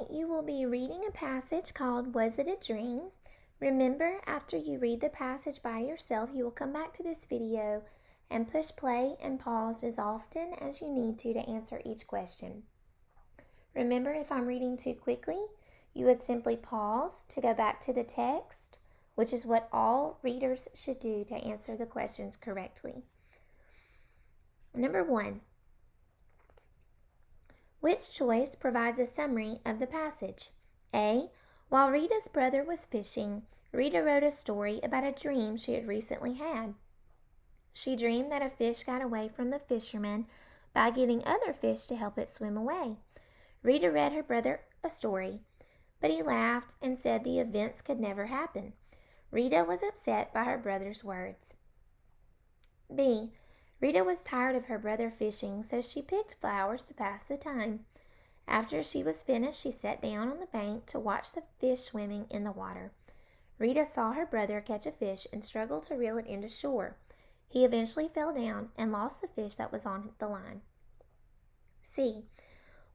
you will be reading a passage called Was It a Dream? Remember, after you read the passage by yourself, you will come back to this video and push play and pause as often as you need to answer each question. Remember, if I'm reading too quickly, you would simply pause to go back to the text, which is what all readers should do to answer the questions correctly. Number 1. Which choice provides a summary of the passage? A. While Rita's brother was fishing, Rita wrote a story about a dream she had recently had. She dreamed that a fish got away from the fisherman by getting other fish to help it swim away. Rita read her brother a story, but he laughed and said the events could never happen. Rita was upset by her brother's words. B. Rita was tired of her brother fishing, so she picked flowers to pass the time. After she was finished, she sat down on the bank to watch the fish swimming in the water. Rita saw her brother catch a fish and struggled to reel it into shore. He eventually fell down and lost the fish that was on the line. C.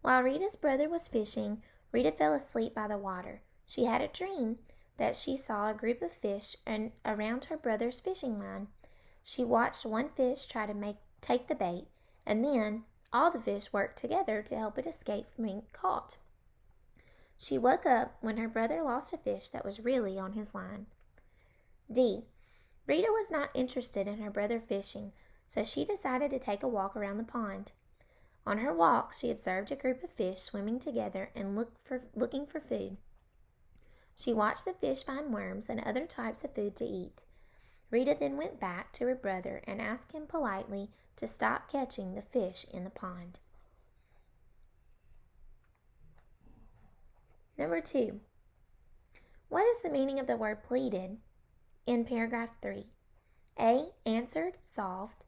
While Rita's brother was fishing, Rita fell asleep by the water. She had a dream that she saw a group of fish around her brother's fishing line. She watched one fish try to take the bait, and then all the fish worked together to help it escape from being caught. She woke up when her brother lost a fish that was really on his line. D. Rita was not interested in her brother fishing, so she decided to take a walk around the pond. On her walk, she observed a group of fish swimming together and looking for food. She watched the fish find worms and other types of food to eat. Rita then went back to her brother and asked him politely to stop catching the fish in the pond. Number 2. What is the meaning of the word pleaded in paragraph 3? A. Answered, solved.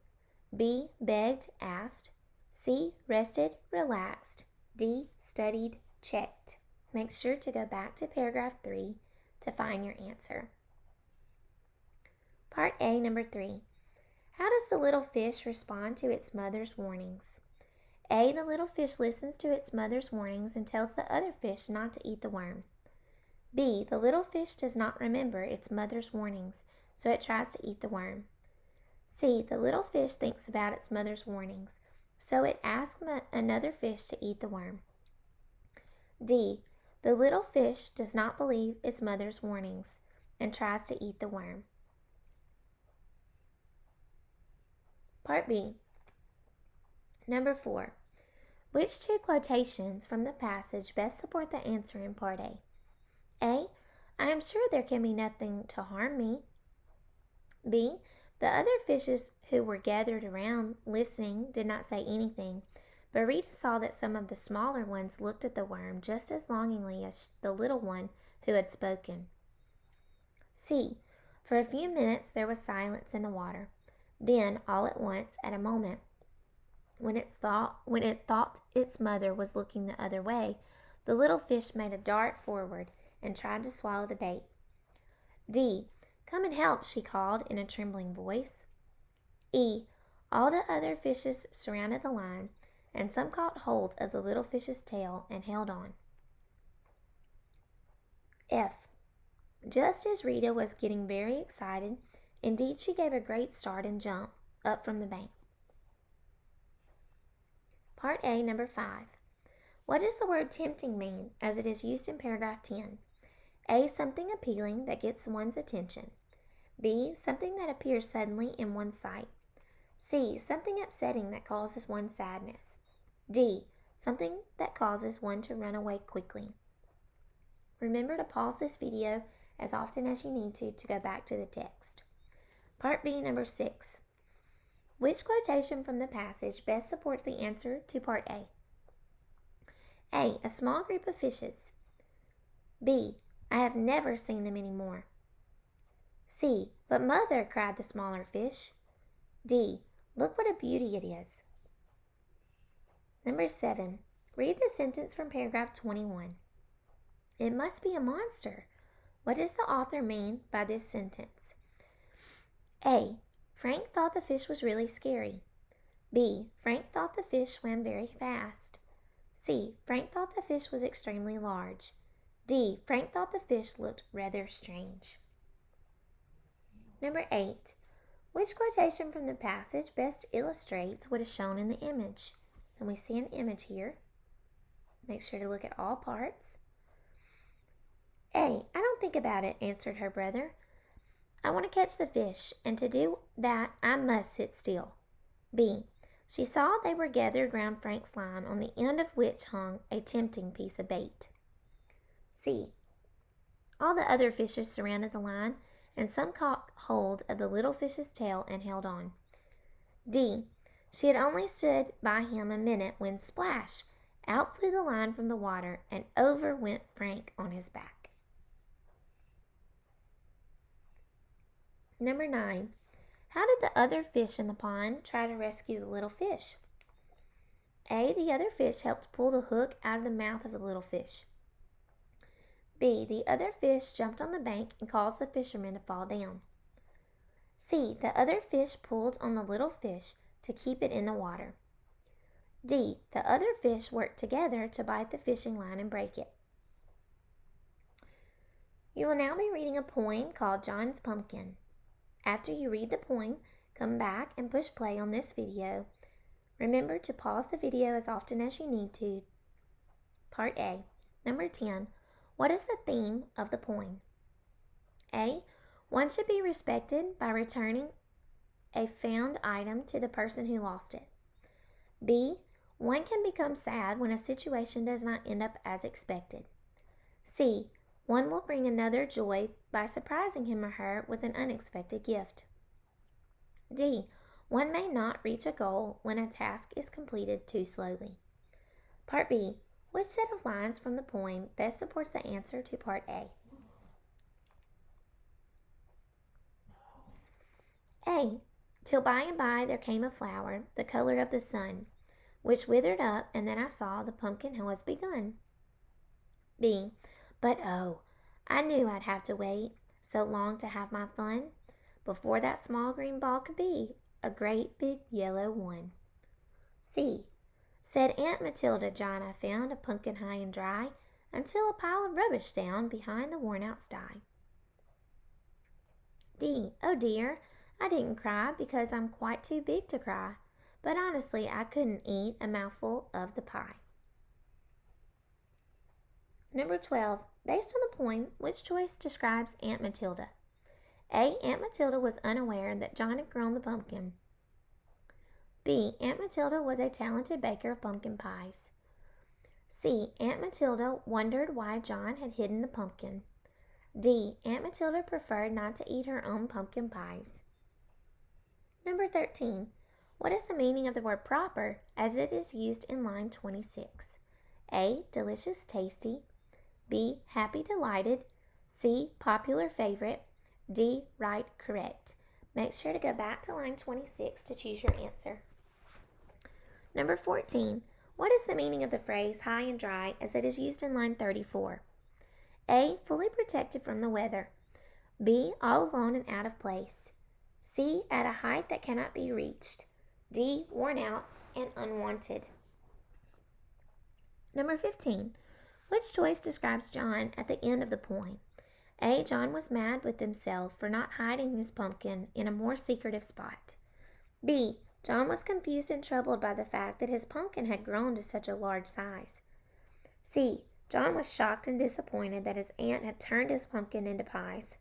B. Begged, asked. C. Rested, relaxed. D. Studied, checked. Make sure to go back to paragraph 3 to find your answer. Part A, number 3. How does the little fish respond to its mother's warnings? A. The little fish listens to its mother's warnings and tells the other fish not to eat the worm. B. The little fish does not remember its mother's warnings, so it tries to eat the worm. C. The little fish thinks about its mother's warnings, so it asks another fish to eat the worm. D. The little fish does not believe its mother's warnings and tries to eat the worm. Part B. Number 4. Which 2 quotations from the passage best support the answer in Part A? A. I am sure there can be nothing to harm me. B. The other fishes who were gathered around listening did not say anything, but Rita saw that some of the smaller ones looked at the worm just as longingly as the little one who had spoken. C. For a few minutes there was silence in the water. Then, all at once, at a moment when it thought its mother was looking the other way, the little fish made a dart forward and tried to swallow the bait. D. Come and help, she called in a trembling voice. E. All the other fishes surrounded the line, and some caught hold of the little fish's tail and held on. F. Just as Rita was getting very excited, indeed she gave a great start and jump up from the bank. Part A, number 5. What does the word tempting mean as it is used in paragraph 10? A. Something appealing that gets one's attention. B. Something that appears suddenly in one's sight. C. Something upsetting that causes one sadness. D. Something that causes one to run away quickly. Remember to pause this video as often as you need to go back to the text. Part B, number 6. Which quotation from the passage best supports the answer to Part A? A. A small group of fishes. B. I have never seen them anymore. C. But mother, cried the smaller fish. D. Look what a beauty it is. Number 7. Read the sentence from paragraph 21. It must be a monster. What does the author mean by this sentence? A. Frank thought the fish was really scary. B. Frank thought the fish swam very fast. C. Frank thought the fish was extremely large. D. Frank thought the fish looked rather strange. Number 8. Which quotation from the passage best illustrates what is shown in the image? And we see an image here. Make sure to look at all parts. A. I don't think about it, answered her brother. I want to catch the fish, and to do that I must sit still. B. She saw they were gathered round Frank's line, on the end of which hung a tempting piece of bait. C. All the other fishes surrounded the line, and some caught hold of the little fish's tail and held on. D. She had only stood by him a minute when, splash, out flew the line from the water, and over went Frank on his back. Number 9. How did the other fish in the pond try to rescue the little fish? A. The other fish helped pull the hook out of the mouth of the little fish. B. The other fish jumped on the bank and caused the fisherman to fall down. C. The other fish pulled on the little fish to keep it in the water. D. The other fish worked together to bite the fishing line and break it. You will now be reading a poem called John's Pumpkin. After you read the poem, come back and push play on this video. Remember to pause the video as often as you need to. Part A. Number 10. What is the theme of the poem? A. One should be respected by returning a found item to the person who lost it. B. One can become sad when a situation does not end up as expected. C. One will bring another joy by surprising him or her with an unexpected gift. D. One may not reach a goal when a task is completed too slowly. Part B. Which set of lines from the poem best supports the answer to Part A? A. Till by and by there came a flower, the color of the sun, which withered up, and then I saw the pumpkin was begun. B. But oh, I knew I'd have to wait so long to have my fun before that small green ball could be a great big yellow one. C. Said Aunt Matilda, John, I found a pumpkin high and dry until a pile of rubbish down behind the worn-out sty. D. Oh dear, I didn't cry because I'm quite too big to cry, but honestly I couldn't eat a mouthful of the pie. Number 12. Based on the poem, which choice describes Aunt Matilda? A. Aunt Matilda was unaware that John had grown the pumpkin. B. Aunt Matilda was a talented baker of pumpkin pies. C. Aunt Matilda wondered why John had hidden the pumpkin. D. Aunt Matilda preferred not to eat her own pumpkin pies. Number 13. What is the meaning of the word proper as it is used in line 26? A. Delicious, tasty. B. Happy, delighted. C. Popular, favorite. D. Right, correct. Make sure to go back to line 26 to choose your answer. Number 14. What is the meaning of the phrase high and dry as it is used in line 34? A. Fully protected from the weather. B. All alone and out of place. C. At a height that cannot be reached. D. Worn out and unwanted. Number 15. Which choice describes John at the end of the poem? A. John was mad with himself for not hiding his pumpkin in a more secretive spot. B. John was confused and troubled by the fact that his pumpkin had grown to such a large size. C. John was shocked and disappointed that his aunt had turned his pumpkin into pies.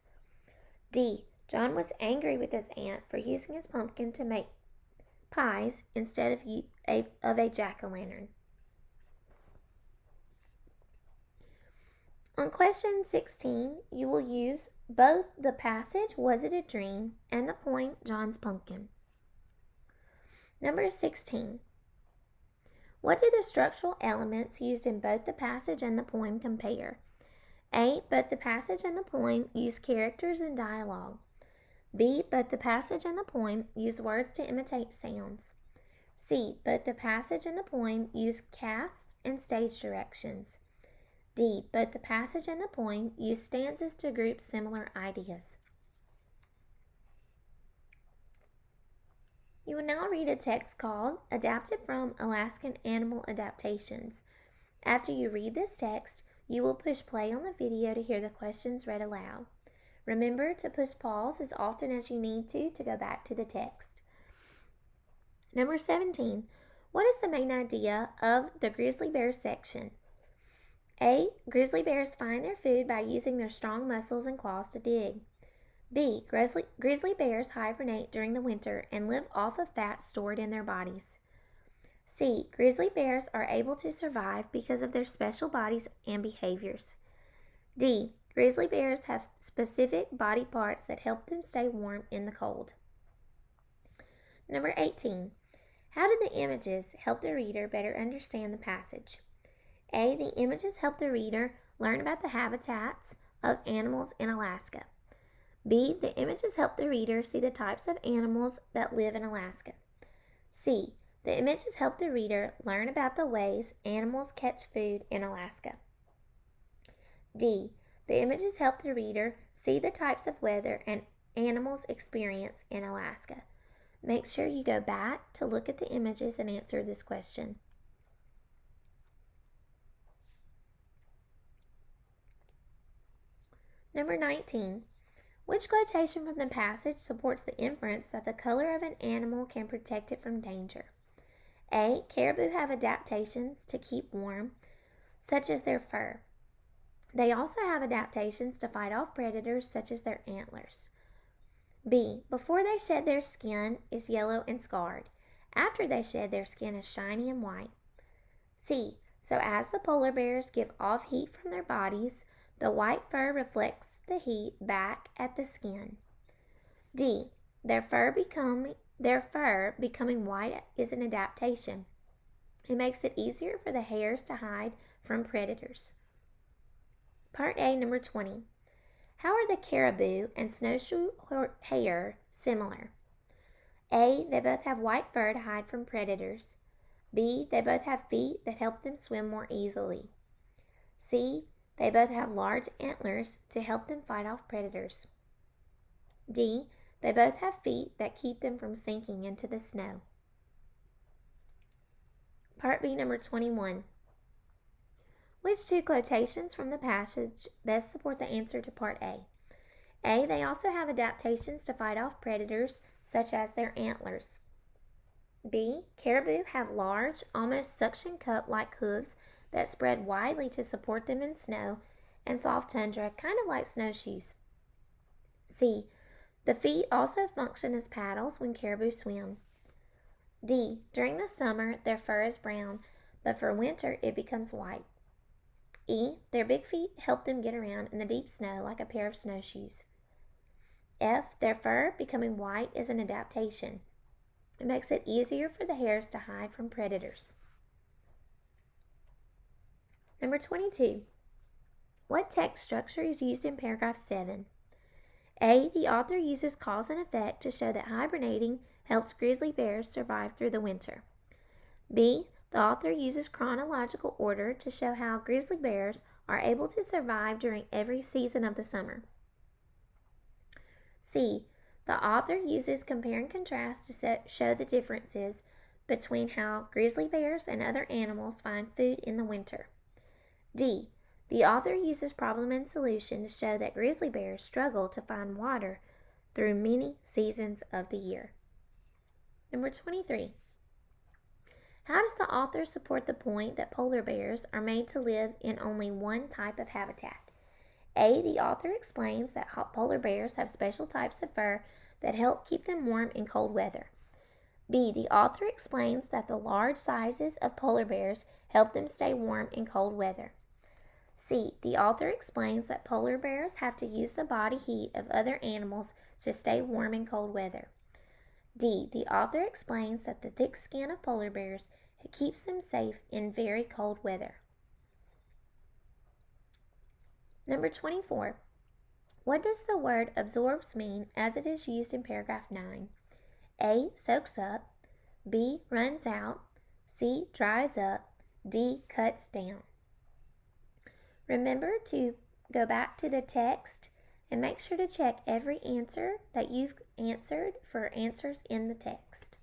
D. John was angry with his aunt for using his pumpkin to make pies instead of a jack-o'-lantern. On question 16, you will use both the passage, Was It a Dream, and the poem, John's Pumpkin. Number 16. What do the structural elements used in both the passage and the poem compare? A. Both the passage and the poem use characters and dialogue. B. Both the passage and the poem use words to imitate sounds. C. Both the passage and the poem use casts and stage directions. D. Both the passage and the poem use stanzas to group similar ideas. You will now read a text called Adapted from Alaskan Animal Adaptations. After you read this text, you will push play on the video to hear the questions read aloud. Remember to push pause as often as you need to go back to the text. Number 17. What is the main idea of the grizzly bear section? A. Grizzly bears find their food by using their strong muscles and claws to dig. B. Grizzly bears hibernate during the winter and live off of fat stored in their bodies. C. Grizzly bears are able to survive because of their special bodies and behaviors. D. Grizzly bears have specific body parts that help them stay warm in the cold. Number 18. How did the images help the reader better understand the passage? A. The images help the reader learn about the habitats of animals in Alaska. B. The images help the reader see the types of animals that live in Alaska. C. The images help the reader learn about the ways animals catch food in Alaska. D. The images help the reader see the types of weather and animals experience in Alaska. Make sure you go back to look at the images and answer this question. Number 19. Which quotation from the passage supports the inference that the color of an animal can protect it from danger? A. Caribou have adaptations to keep warm, such as their fur. They also have adaptations to fight off predators, such as their antlers. B. Before they shed their skin is yellow and scarred. After they shed their skin is shiny and white. C. So as the polar bears give off heat from their bodies, the white fur reflects the heat back at the skin. D. Their fur becoming white is an adaptation. It makes it easier for the hairs to hide from predators. Part A, number 20. How are the caribou and snowshoe hare similar? A. They both have white fur to hide from predators. B. They both have feet that help them swim more easily. C. They both have large antlers to help them fight off predators. D. They both have feet that keep them from sinking into the snow. Part B, number 21. Which two quotations from the passage best support the answer to Part A? A. They also have adaptations to fight off predators, such as their antlers. B. Caribou have large, almost suction cup-like hooves that spread widely to support them in snow and soft tundra, kind of like snowshoes. C. The feet also function as paddles when caribou swim. D. During the summer, their fur is brown, but for winter, it becomes white. E. Their big feet help them get around in the deep snow like a pair of snowshoes. F. Their fur becoming white is an adaptation. It makes it easier for the hairs to hide from predators. Number 22. What text structure is used in paragraph 7? A. The author uses cause and effect to show that hibernating helps grizzly bears survive through the winter. B. The author uses chronological order to show how grizzly bears are able to survive during every season of the summer. C. The author uses compare and contrast to show the differences between how grizzly bears and other animals find food in the winter. D. The author uses problem and solution to show that grizzly bears struggle to find water through many seasons of the year. Number 23. How does the author support the point that polar bears are made to live in only one type of habitat? A. The author explains that polar bears have special types of fur that help keep them warm in cold weather. B. The author explains that the large sizes of polar bears help them stay warm in cold weather. C. The author explains that polar bears have to use the body heat of other animals to stay warm in cold weather. D. The author explains that the thick skin of polar bears keeps them safe in very cold weather. Number 24. What does the word absorbs mean as it is used in paragraph 9? A. Soaks up. B. Runs out. C. Dries up. D. Cuts down. Remember to go back to the text and make sure to check every answer that you've answered for answers in the text.